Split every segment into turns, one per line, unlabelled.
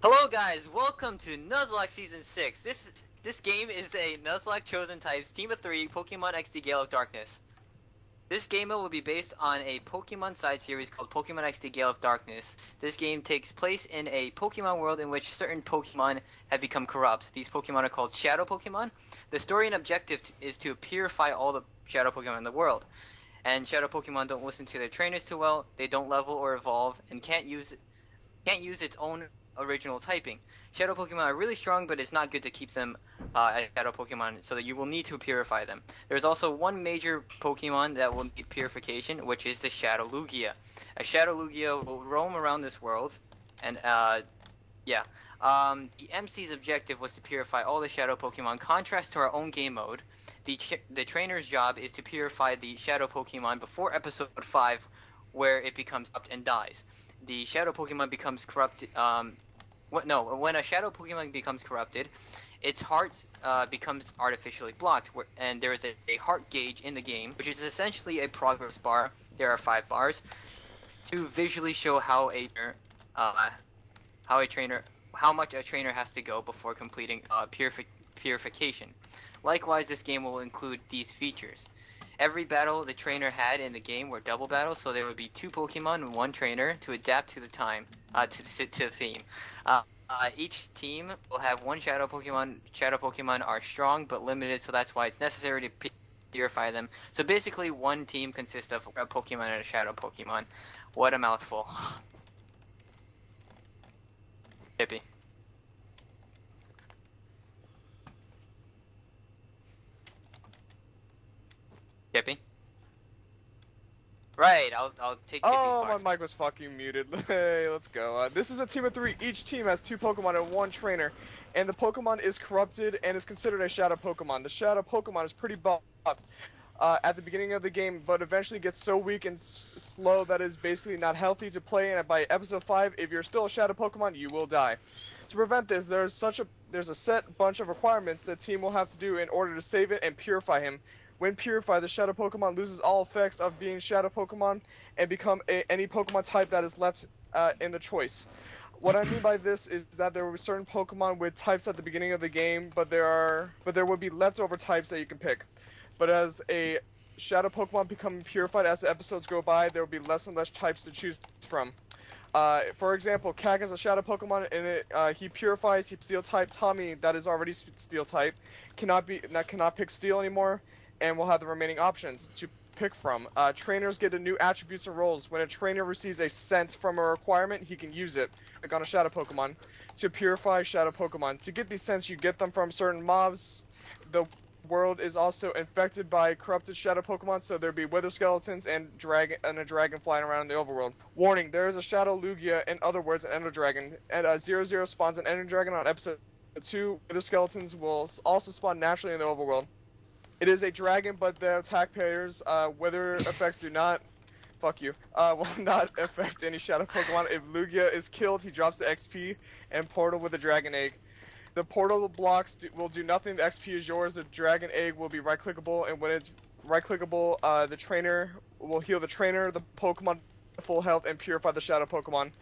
Hello guys, welcome to Nuzlocke Season 6. This game is a Nuzlocke Chosen Types Team of 3 Pokemon XD Gale of Darkness. This game will be based on a Pokemon side series called Pokemon XD Gale of Darkness. This game takes place in a Pokemon world in which certain Pokemon have become corrupt. These Pokemon are called Shadow Pokemon. The story and objective is to purify all the Shadow Pokemon in the world. And Shadow Pokemon don't listen to their trainers too well, they don't level or evolve, and can't use its own original typing. Shadow Pokemon are really strong, but it's not good to keep them as Shadow Pokemon, so that you will need to purify them. There's also one major Pokemon that will need purification, which is the Shadow Lugia. A Shadow Lugia will roam around this world, and the MC's objective was to purify all the Shadow Pokemon. Contrast to our own game mode, the trainer's job is to purify the Shadow Pokemon before Episode 5, where it becomes corrupt and dies. The Shadow Pokemon becomes corrupted. When a Shadow Pokemon becomes corrupted, its heart becomes artificially blocked, and there is a heart gauge in the game, which is essentially a progress bar. There are 5 bars to visually show how much a trainer has to go before completing purification. Likewise, this game will include these features. Every battle the trainer had in the game were double battles, so there would be 2 Pokemon and 1 trainer to adapt to the to the theme. Each team will have 1 Shadow Pokemon. Shadow Pokemon are strong but limited, so that's why it's necessary to purify them. So basically, one team consists of a Pokemon and a Shadow Pokemon. What a mouthful. Chippy. Chippy? Right, I'll take Chippy's part.
Oh, my mic was fucking muted. Hey, let's go. This is a team of 3. Each team has 2 Pokemon and 1 trainer. And the Pokemon is corrupted and is considered a Shadow Pokemon. The Shadow Pokemon is pretty buffed at the beginning of the game, but eventually gets so weak and slow that it's basically not healthy to play. And by Episode 5, if you're still a Shadow Pokemon, you will die. To prevent this, there's a set bunch of requirements the team will have to do in order to save it and purify him. When purified, the Shadow Pokemon loses all effects of being Shadow Pokemon and become any Pokemon type that is left in the choice. What I mean by this is that there will be certain Pokemon with types at the beginning of the game, but there will be leftover types that you can pick. But as a Shadow Pokemon becoming purified as the episodes go by, there will be less and less types to choose from. For example, Kak is a Shadow Pokemon, and he purifies. He's Steel type. Tommy, that is already Steel type, cannot pick Steel anymore, and will have the remaining options to pick from. Trainers get a new attributes and roles. When a trainer receives a scent from a requirement, he can use it, like on a Shadow Pokemon, to purify Shadow Pokemon. To get these scents, you get them from certain mobs. The world is also infected by corrupted Shadow Pokemon, so there'll be Wither Skeletons and a dragon flying around in the overworld. Warning, there is a Shadow Lugia, in other words, an Ender Dragon, and 00 spawns an Ender Dragon on Episode 2. Wither Skeletons will also spawn naturally in the overworld. It is a dragon, but the attack players' weather effects will not affect any Shadow Pokemon. If Lugia is killed, he drops the XP and Portal with the Dragon Egg. The Portal blocks will do nothing. The XP is yours. The Dragon Egg will be right-clickable, and when it's right-clickable, the trainer will heal the trainer, the Pokemon full health, and purify the Shadow Pokemon,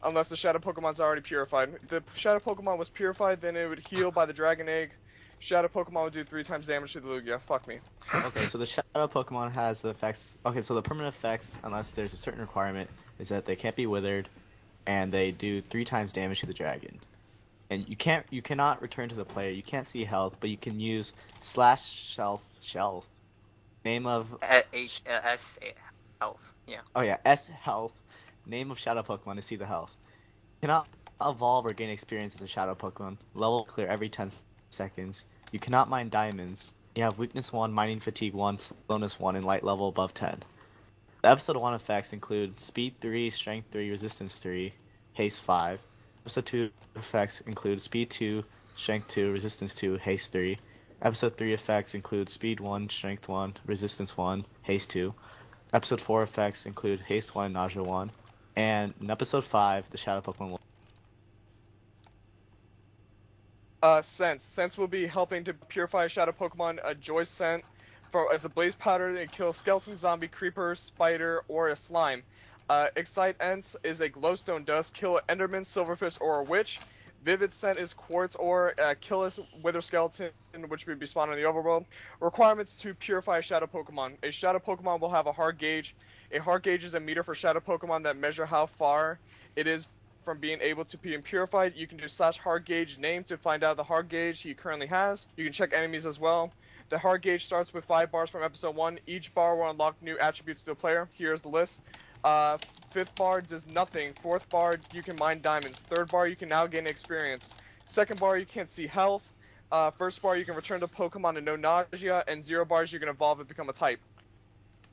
unless the Shadow Pokemon's already purified. If the Shadow Pokemon was purified, then it would heal by the Dragon Egg. Shadow Pokemon would do 3 times damage to the Lugia. Fuck me.
Okay, so the Shadow Pokemon has the effects. Okay, so the permanent effects, unless there's a certain requirement, is that they can't be withered, and they do 3 times damage to the dragon. And you cannot return to the player. You can't see health, but you can use /shelf name of
S health. Yeah.
Oh yeah, S health name of Shadow Pokemon to see the health. You cannot evolve or gain experience as a Shadow Pokemon. Level clear every 10 seconds. You cannot mine diamonds. You have weakness 1, mining fatigue 1, slowness 1, and light level above 10. The episode 1 effects include speed 3, strength 3, resistance 3, haste 5. Episode 2 effects include speed 2, strength 2, resistance 2, haste 3. Episode 3 effects include speed 1, strength 1, resistance 1, haste 2. Episode 4 effects include haste 1, nausea 1. And in episode 5, the Shadow Pokemon will
Scents. Scents will be helping to purify a Shadow Pokemon. A Joy Scent as a blaze powder, it kills skeleton, zombie, creeper, spider, or a slime. Excite Ents is a glowstone dust. Kill an enderman, silverfish, or a witch. Vivid Scent is Quartz Ore. Killis Wither Skeleton, which would be spawned in the overworld. Requirements to purify a Shadow Pokemon. A Shadow Pokemon will have a hard gauge. A hard gauge is a meter for Shadow Pokemon that measure how far it is from being able to be purified. You can do /hard gauge name to find out the hard gauge he currently has. You can check enemies as well. The hard gauge starts with 5 bars from episode 1. Each bar will unlock new attributes to the player. Here's the list. 5th bar does nothing. 4th bar, you can mine diamonds. 3rd bar, you can now gain experience. 2nd bar, you can't see health. 1st bar, you can return to Pokemon and no nausea. And 0 bars, you can evolve and become a type.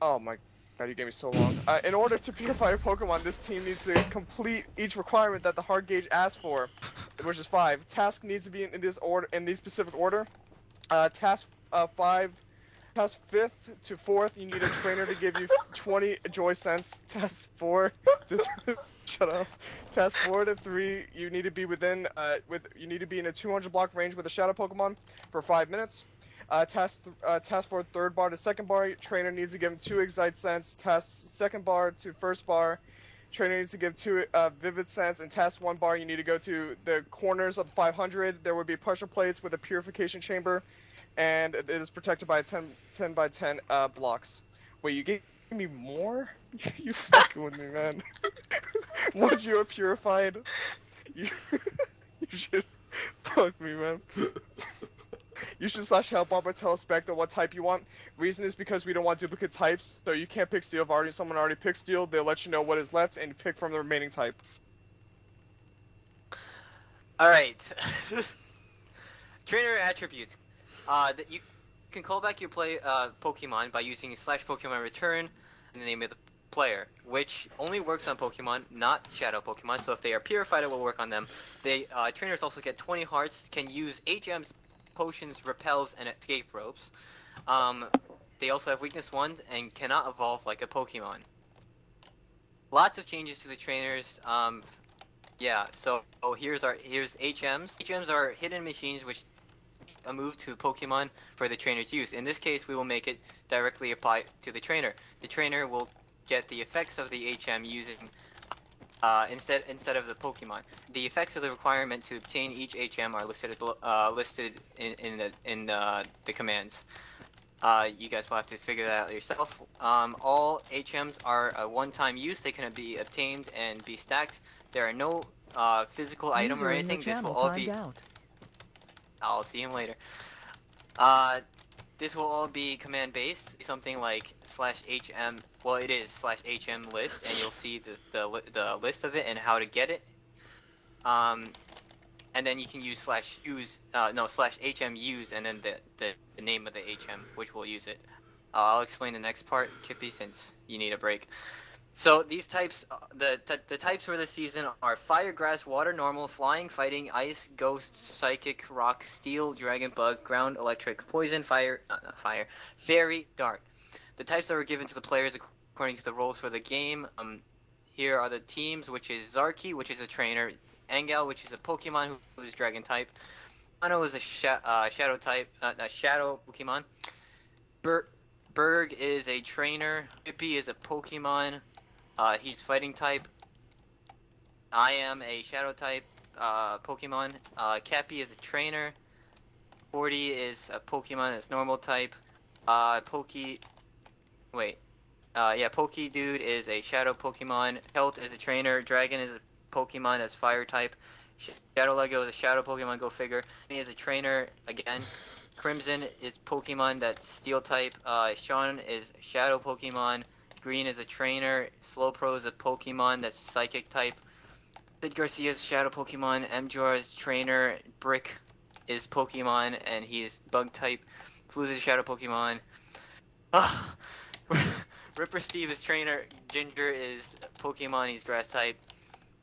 Oh my god, you gave me so long. In order to purify a Pokemon, this team needs to complete each requirement that the hard gauge asks for, which is 5. Task needs to be in this order, in the specific order. Task 5. Task 5th to 4th, you need a trainer to give you 20 joy cents. Task 4 to shut up. Task 4 to 3, you need to be within you need to be in a 200 block range with a shadow Pokemon for 5 minutes. Task 4 3rd bar to 2nd bar, trainer needs to give him 2 excite cents. Task 2nd bar to 1st bar, trainer needs to give 2 vivid cents. And task 1 bar, you need to go to the corners of the 500. There would be pressure plates with a purification chamber. And it is protected by 10 by 10 blocks. Wait, you gave me more? You fucking with me, man. Once you are purified, you should fuck me, man. You should /help Bob or tell Spectre what type you want. Reason is because we don't want duplicate types, so you can't pick Steel. If someone already picked Steel, they'll let you know what is left and pick from the remaining type.
Alright. Trainer attributes. That you can call back your Pokemon by using /Pokemon return and the name of the player, which only works on Pokemon, not Shadow Pokemon. So if they are purified, it will work on them. They trainers also get 20 hearts, can use HMs, potions, repels, and escape ropes. They also have weakness 1 and cannot evolve like a Pokemon. Lots of changes to the trainers. Yeah. So here's HMs. HMs are hidden machines which a move to Pokemon for the trainer's use. In this case, we will make it directly apply to the trainer. The trainer will get the effects of the HM using instead of the Pokemon. The effects of the requirement to obtain each HM are listed in the commands. You guys will have to figure that out yourself. All HMs are a one-time use. They can be obtained and be stacked. There are no physical item or anything. This will all be. I'll see him later. This will all be command-based, something like /HM. Well, it is /HM list, and you'll see the list of it and how to get it. And then you can use /HM use, and then the name of the HM, which will use it. I'll explain the next part, Chippy, since you need a break. So these types, the types for this season are Fire, Grass, Water, Normal, Flying, Fighting, Ice, Ghost, Psychic, Rock, Steel, Dragon, Bug, Ground, Electric, Poison, Fire, not Fire, Fairy, Dark. The types that were given to the players according to the rules for the game. Here are the teams, which is Zarky, which is a trainer, Angal, which is a Pokemon who is Dragon type, Ano is a Shadow type, Shadow Pokemon, Berg is a trainer, Chippy is a Pokemon. He's fighting type. I am a shadow type Pokemon. Cappy is a trainer. 40 is a Pokemon that's normal type. Poke Dude is a shadow Pokemon. Pelt is a trainer. Dragon is a Pokemon that's fire type. Shadow Lego is a shadow Pokemon, go figure. He is a trainer again. Crimson is Pokemon that's steel type. Sean is shadow Pokemon. Green is a trainer. Slowpro is a Pokemon that's psychic type. Sid Garcia is shadow Pokemon. Mjor is trainer. Brick is Pokemon and he is bug type. Flooz is shadow Pokemon. Ripper Steve is trainer. Ginger is Pokemon, he's grass type.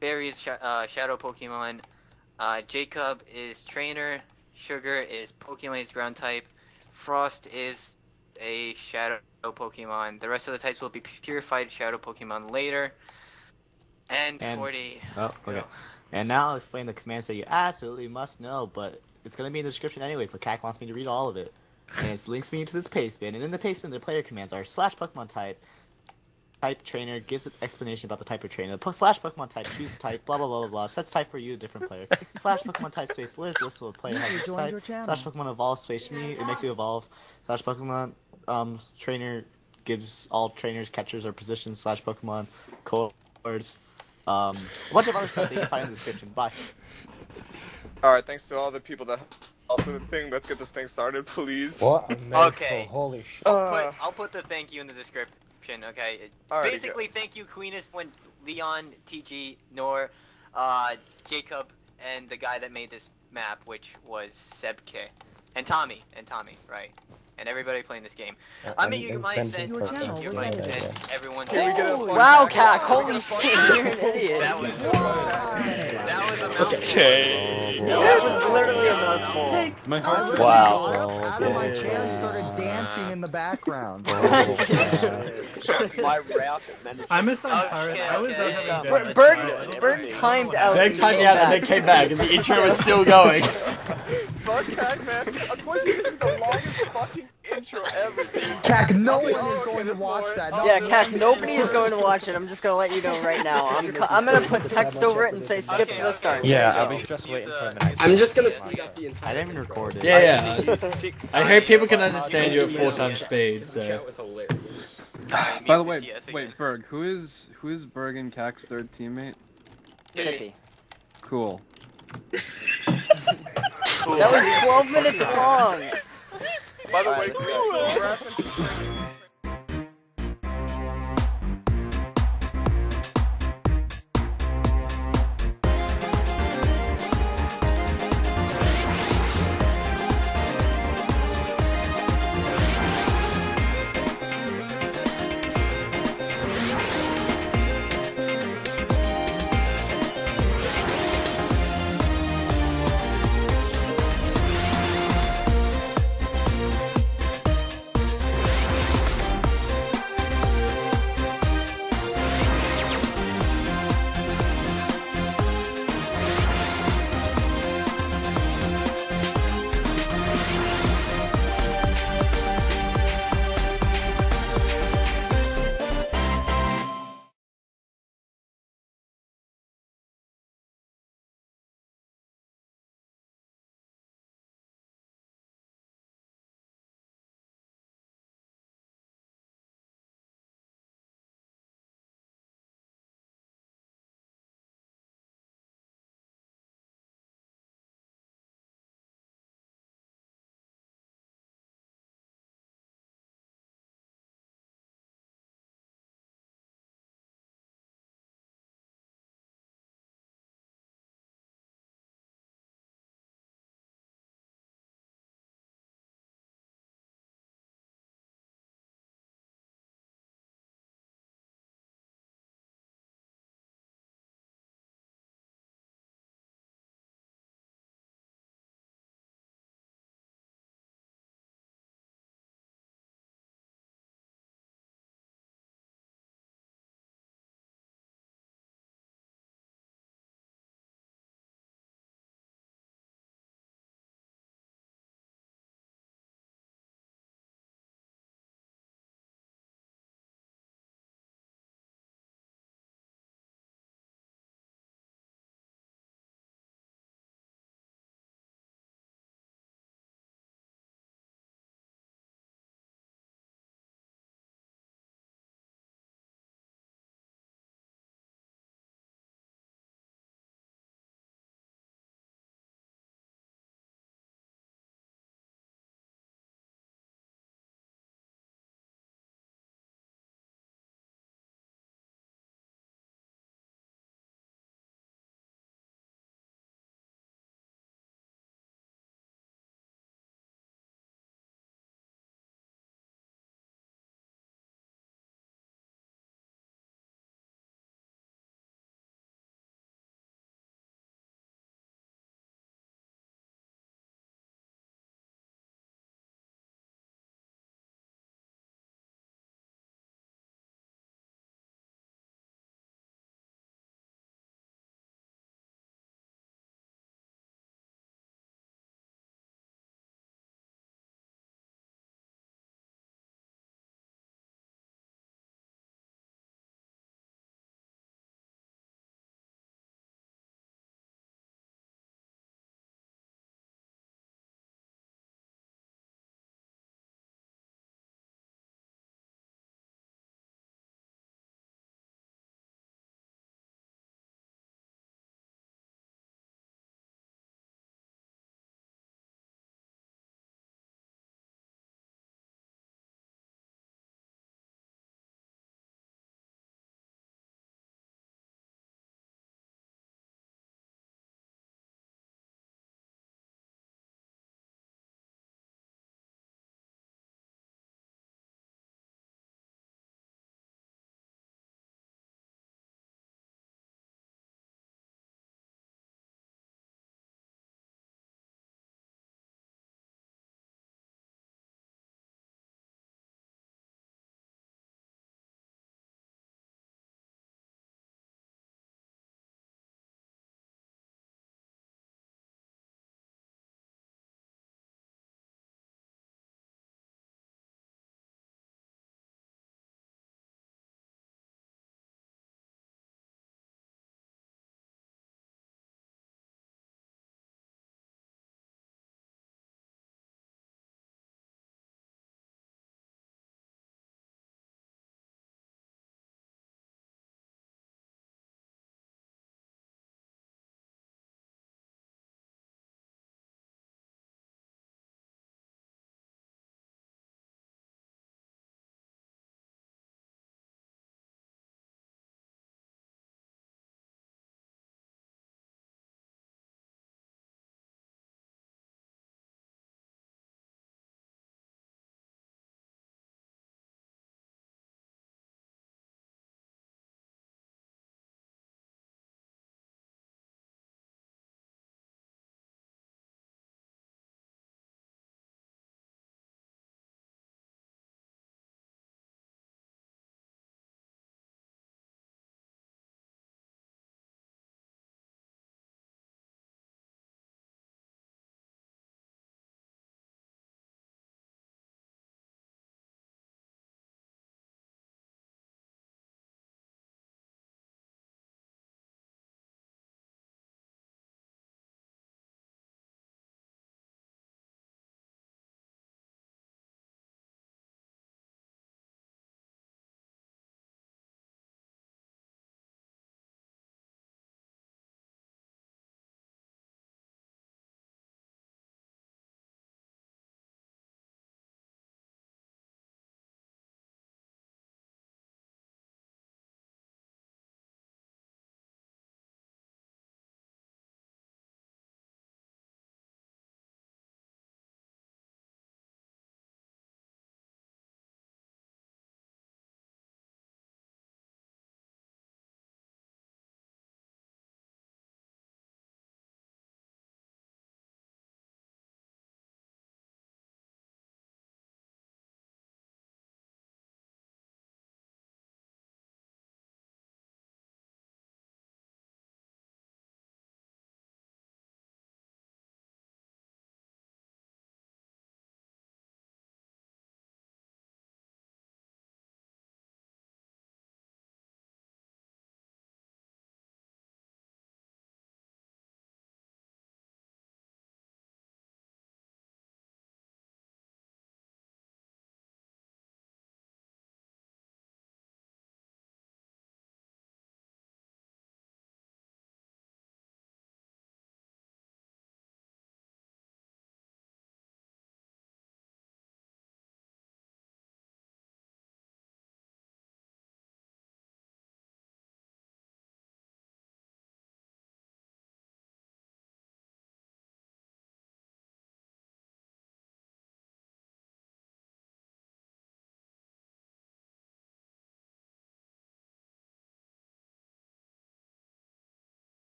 Barry is shadow Pokemon. Jakekub is trainer. Sugar is Pokemon, he's ground type. Frost is a shadow Pokemon. The rest of the types will be purified shadow Pokemon later. And 40.
Oh, okay. And now I'll explain the commands that you absolutely must know, but it's going to be in the description anyways, but Kak wants me to read all of it. And it links me to this paste bin, and in the paste bin the player commands are /Pokemon type, type trainer gives an explanation about the type of trainer. Slash Pokemon type, choose type, blah blah blah blah blah. Sets type for you, a different player. Slash Pokemon type space list will player has this type. Slash Pokemon evolve space me, it makes you evolve. Slash Pokemon trainer gives all trainers, catchers, or positions. Slash Pokemon codes. A bunch of other stuff that you can find in the description. Bye.
Alright, thanks to all the people that helped with the thing. Let's get this thing started, please.
What a mouthful,
Okay.
holy shit.
I'll put the thank you in the description, okay?
Alrighty,
Basically, thank you, Qenis, when LeonTG, Nor, Jakekub, and the guy that made this map, which was Sebk. And Tommy, right? And everybody playing this game. I mean, you might send
Your channel,
you
was
might
that?
send everyone.
Can we get a
Wow, Kak, holy shit, you're an idiot.
That was a mouthful.
Okay.
That was literally a mouthful.
Wow.
Out of my chair and started dancing in the background.
My route managed.
I missed that entire.
Okay,
I was
okay.
having
Bird timed out.
They timed out and then came back, and the intro was still going.
Fuck Kak, man. Of course, he gives me the longest fucking intro ever, dude.
Kak, no one
Oh,
is
okay,
going to
this
watch
boy.
that.
Yeah, Kak, nobody is going to watch it. I'm just gonna let you know right now. I'm gonna put text over it and say skip to the start.
Yeah, I was just waiting for a minute.
I'm just gonna speed up the entire.
I didn't even record it.
Yeah, I hope people can understand you at 4 times speed.
The
So
chat was hilarious.
By the way, wait, Berg, who is Berg and Kak's third teammate?
Chippy.
Cool.
That was 12 minutes long.
By the way, Queen Silvergrass and featuring